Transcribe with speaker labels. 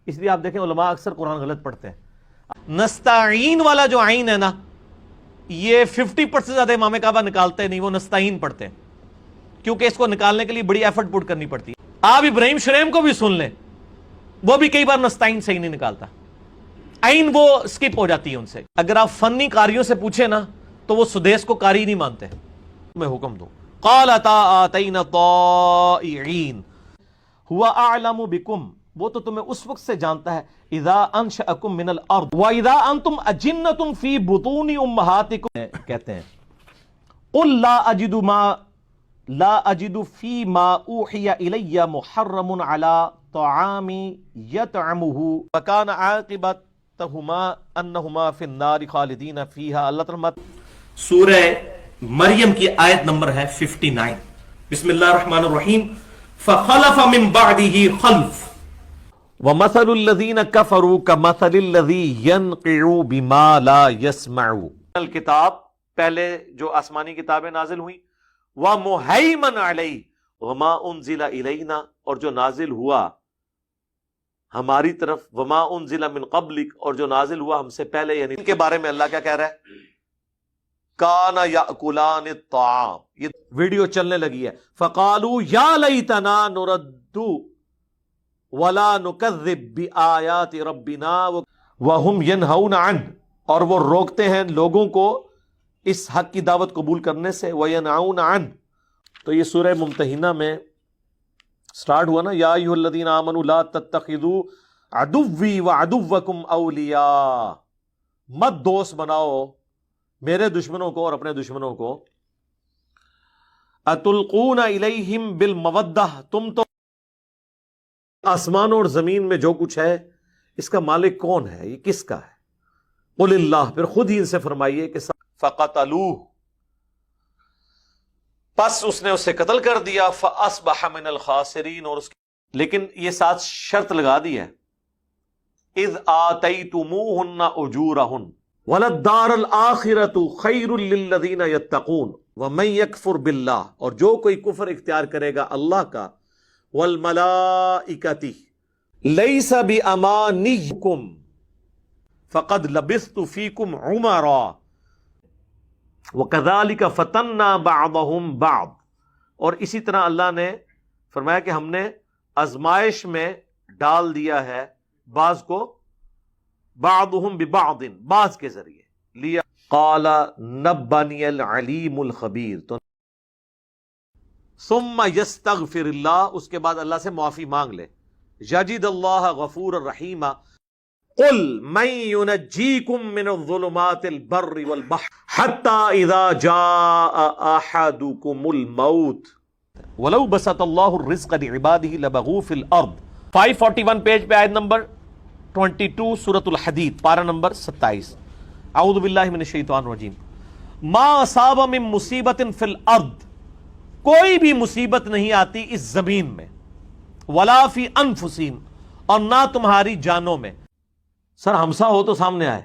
Speaker 1: اس لیے آپ دیکھیں علماء اکثر قرآن غلط پڑھتے ہیں. نستعین والا جو عین ہے نا، یہ 50% زیادہ امام کعبہ نکالتے نہیں، وہ نستعین پڑھتے ہیں، کیونکہ اس کو نکالنے کے لیے بڑی ایفرٹ پٹ کرنی پڑتی ہے. آپ ابراہیم شریم کو بھی سن لیں، وہ بھی کئی بار نستعین صحیح نہیں نکالتا، عین وہ سکپ ہو جاتی ہے ان سے. اگر آپ فنی قاریوں سے پوچھیں نا تو وہ سدیس کو قاری نہیں مانتے. میں حکم دوں، قالتا آتینا طائعین ہوا اعلم بکم، وہ تو تمہیں اس وقت سے جانتا ہے، اذا انشأکم من الارض واذا انتم اجنۃ فی بطون امہاتکم، کہتے ہیں قل لا اجد فی ما اوحی الی محرم علی طعام یطعمہ وکان عاقبتہما انہما فی النار خالدین فیہا. اللہ تعالیٰ سورہ مریم کی آیت نمبر ہے 59. بسم اللہ الرحمن الرحیم. فخلف من بعده خلف ومثل الذین کفروا کمثل الذی ینقع بما لا یسمع. الکتاب، پہلے جو آسمانی کتابیں نازل ہوئیں، ومہیمن علیہ وما انزل الینا، اور جو نازل ہوا ہماری طرف، وما انزل من قبلک، اور جو نازل ہوا ہم سے پہلے، یعنی ان کے بارے میں اللہ کیا کہہ رہا ہے؟ کان یاکلان الطعام. یہ ویڈیو چلنے لگی ہے. فقالوا یا لیتنا نرد ولا نکذب بآیات ربنا وہم ینہون عنہ، اور وہ روکتے ہیں لوگوں کو اس حق کی دعوت قبول کرنے سے، وینہون عنہ. تو یہ سورہ ممتحنہ میں سٹارٹ ہوا نا، یا ایھا الذین آمنوا لا تتخذوا عدوی وعدوکم اولیاء، مت دوست بناؤ میرے دشمنوں کو اور اپنے دشمنوں کو. اتلقون الیہم بالمودہ، تم تو آسمانوں اور زمین میں جو کچھ ہے اس کا مالک کون ہے؟ یہ کس کا ہے؟ قل اللہ، پھر خود ہی ان سے فرمائیے کہ فقتلوہ، پس اس نے اسے قتل کر دیا. فاصبح من الخاسرین، اور لیکن یہ ساتھ شرط لگا دی ہے، اذ آتیتموہن اجورہن وَلَلدَّارُ الْآخِرَةُ خَيْرٌ لِّلَّذِينَ يَتَّقُونَ وَمَن يَكْفُرْ بِاللَّهِ، اور جو کوئی کفر اختیار کرے گا اللہ کا، وَالْمَلَائِكَةِ لَيْسَ بِأَمَانِيِّكُمْ فَقَدْ لَبِثْتُ فِيكُمْ عُمَرًا وَكَذَلِكَ فَتَنَّا بَعْضَهُمْ بَعْض. اور اسی طرح اللہ نے فرمایا کہ ہم نے آزمائش میں ڈال دیا ہے بعض کو، بعضهم ببعض، بعض کے ذریعے لیا. قال نبنی العلیم الخبیر. تو ثم یستغفر اللہ، اس کے بعد اللہ سے معافی مانگ لے. یجد اللہ غفور الرحیم. قل من ینجیکم من الظلمات البر والبحر حتی اذا جاء احدکم الموت ولو بسط اللہ الرزق لعباده لبغوا فی الارض. 541 پیج پہ آیت نمبر 22 سورۃ الحدید، پارہ نمبر 27. اعوذ باللہ من الشیطان الرجیم. ما اصاب من مصیبت فی الارض، کوئی بھی مصیبت نہیں آتی اس زمین میں، ولا فی انفسہم، اور نہ تمہاری جانوں میں. سر ہمسا ہو تو سامنے آئے.